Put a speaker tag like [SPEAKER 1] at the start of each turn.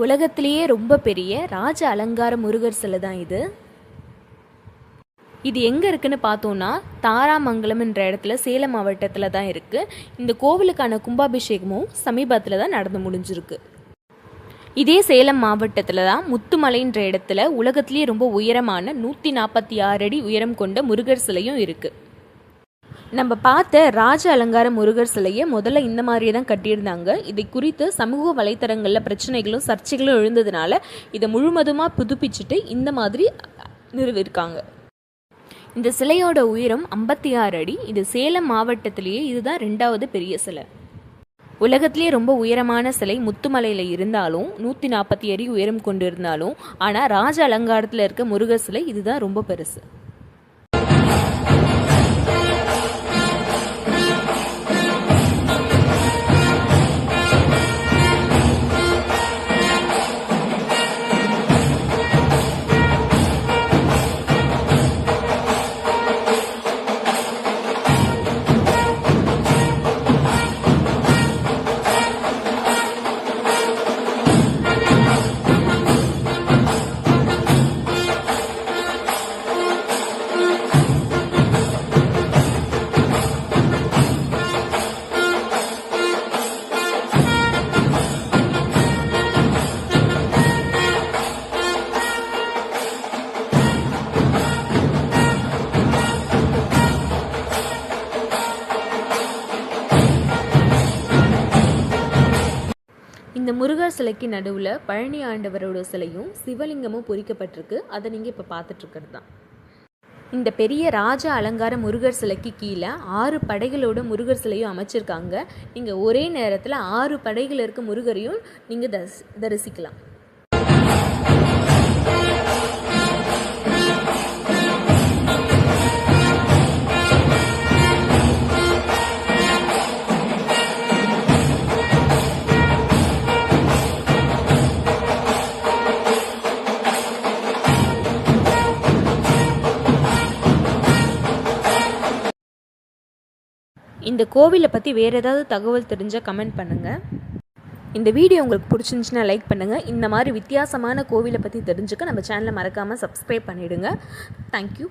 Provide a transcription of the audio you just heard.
[SPEAKER 1] உலகத்திலேயே ரொம்ப பெரிய ராஜ அலங்கார முருகர் சிலை தான் இது. இது எங்கே இருக்குன்னு பார்த்தோன்னா தாராமங்கலம் என்ற இடத்துல சேலம் மாவட்டத்தில் தான் இருக்குது. இந்த கோவிலுக்கான கும்பாபிஷேகமும் சமீபத்தில் தான் நடந்து முடிஞ்சிருக்கு. இதே சேலம் மாவட்டத்தில் தான் முத்துமலைன்ற இடத்துல உலகத்திலேயே ரொம்ப உயரமான 146 அடி உயரம் கொண்ட முருகர் சிலையும் இருக்குது. நம்ம பார்த்த ராஜ அலங்கார முருகர் சிலையை முதல்ல இந்த மாதிரியே தான் கட்டியிருந்தாங்க. இதை குறித்து சமூக வலைத்தளங்களில் பிரச்சனைகளும் சர்ச்சைகளும் எழுந்ததுனால இதை முழுவதுமாக புதுப்பிச்சுட்டு இந்த மாதிரி நிறுவிருக்காங்க. இந்த சிலையோட உயரம் 56 அடி. இது சேலம் மாவட்டத்திலேயே இதுதான் 2வது பெரிய சிலை. உலகத்திலே ரொம்ப உயரமான சிலை முத்துமலையில் இருந்தாலும் 140 அடி உயரம் கொண்டு இருந்தாலும் ஆனால் ராஜ அலங்காரத்தில் இருக்க முருகர் சிலை இதுதான் ரொம்ப பெருசு. இந்த முருகர் சிலைக்கு நடுவில் பழனி ஆண்டவரோட சிலையும் சிவலிங்கமும் பொறிக்கப்பட்டிருக்கு. அதை நீங்கள் இப்போ பார்த்துட்ருக்கிறது தான். இந்த பெரிய ராஜ அலங்கார முருகர் சிலைக்கு கீழே 6 படைகளோட முருகர் சிலையும் அமைச்சிருக்காங்க. நீங்கள் ஒரே நேரத்தில் 6 படைகள் இருக்க முருகரையும் நீங்கள் தரிசிக்கலாம். இந்த கோவிலை பற்றி வேறு ஏதாவது தகவல் தெரிஞ்சால் கமெண்ட் பண்ணுங்கள். இந்த வீடியோ உங்களுக்கு பிடிச்சிருந்துச்சுன்னா லைக் பண்ணுங்கள். இந்த மாதிரி வித்தியாசமான கோவிலை பற்றி தெரிஞ்சுக்க நம்ம சேனலை மறக்காமல் சப்ஸ்கிரைப் பண்ணிவிடுங்க. தேங்க்யூ.